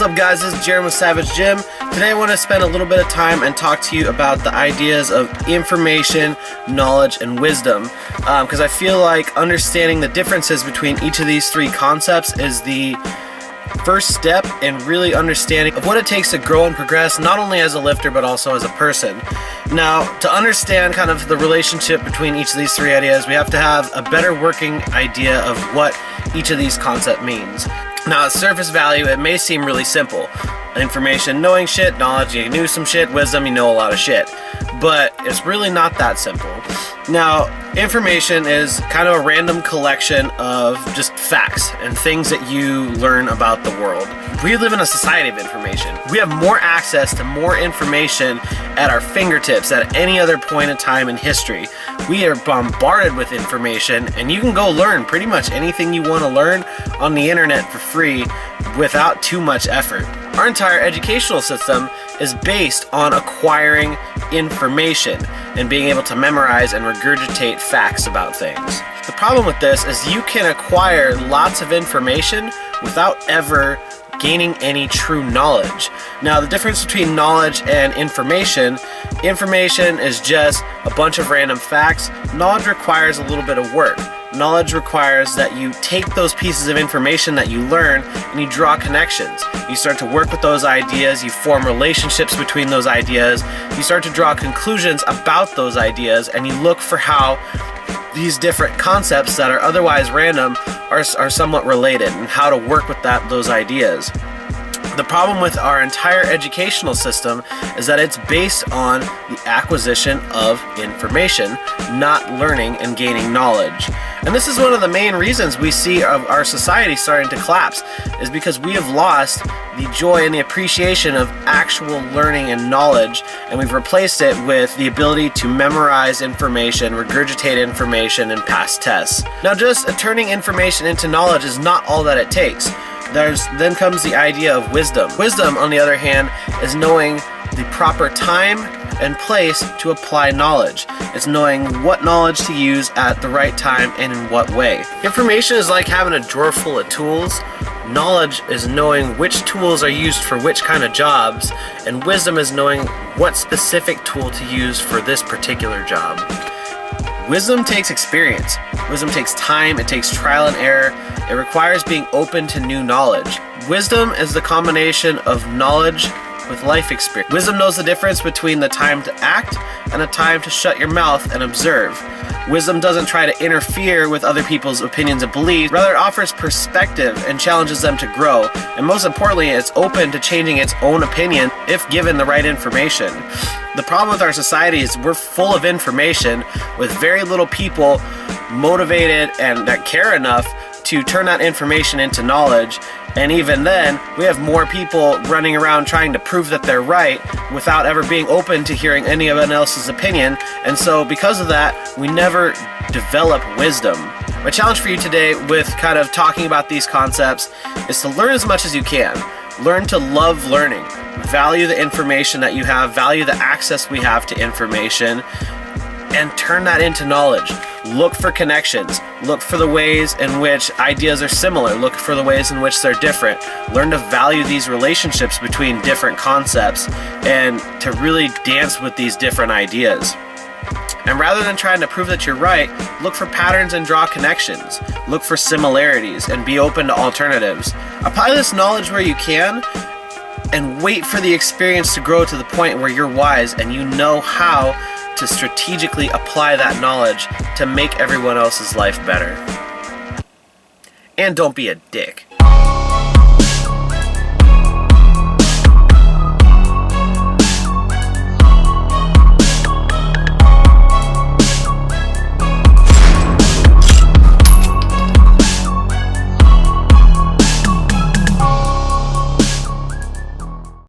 up, guys? This is Jeron with Savage Gym. Today I want to spend a little bit of time and talk to you about the ideas of information, knowledge, and wisdom, because I feel like understanding the differences between each of these three concepts is the first step in really understanding of what it takes to grow and progress, not only as a lifter but also as a person. Now, to understand kind of the relationship between each of these three ideas, we have to have a better working idea of what each of these concepts means. Now, at surface value, it may seem really simple. Information, knowing shit; knowledge, you knew some shit; wisdom, you know a lot of shit. But it's really not that simple. Now, information is kind of a random collection of just facts and things that you learn about the world. We live in a society of information. We have more access to more information at our fingertips at any other point in time in history. We are bombarded with information, and you can go learn pretty much anything you want to learn on the internet for free without too much effort. Our entire educational system is based on acquiring information and being able to memorize and regurgitate facts about things. The problem with this is you can acquire lots of information without ever gaining any true knowledge. Now, the difference between knowledge and information is just a bunch of random facts. Knowledge requires a little bit of work. Knowledge requires that you take those pieces of information that you learn and you draw connections. You start to work with those ideas, you form relationships between those ideas, you start to draw conclusions about those ideas, and you look for how these different concepts that are otherwise random are somewhat related and how to work with those ideas. The problem with our entire educational system is that it's based on the acquisition of information, not learning and gaining knowledge. And this is one of the main reasons we see our society starting to collapse, is because we have lost the joy and the appreciation of actual learning and knowledge, and we've replaced it with the ability to memorize information, regurgitate information, and pass tests. Now, just turning information into knowledge is not all that it takes. Then comes the idea of wisdom. Wisdom, on the other hand, is knowing the proper time and place to apply knowledge. It's knowing what knowledge to use at the right time and in what way. Information is like having a drawer full of tools. Knowledge is knowing which tools are used for which kind of jobs, and wisdom is knowing what specific tool to use for this particular job. Wisdom takes experience. Wisdom takes time. It takes trial and error. It requires being open to new knowledge. Wisdom is the combination of knowledge with life experience. Wisdom knows the difference between the time to act and the time to shut your mouth and observe. Wisdom doesn't try to interfere with other people's opinions and beliefs. Rather, it offers perspective and challenges them to grow. And most importantly, it's open to changing its own opinion if given the right information. The problem with our society is we're full of information with very little people motivated and that care enough to turn that information into knowledge. And even then, we have more people running around trying to prove that they're right without ever being open to hearing anyone else's opinion. And so because of that, we never develop wisdom. My challenge for you today with kind of talking about these concepts is to learn as much as you can. Learn to love learning. Value the information that you have, value the access we have to information, and turn that into knowledge. Look for connections. Look for the ways in which ideas are similar. Look for the ways in which they're different. Learn to value these relationships between different concepts and to really dance with these different ideas. And rather than trying to prove that you're right, look for patterns and draw connections. Look for similarities and be open to alternatives. Apply this knowledge where you can, and wait for the experience to grow to the point where you're wise and you know how to strategically apply that knowledge to make everyone else's life better. And don't be a dick.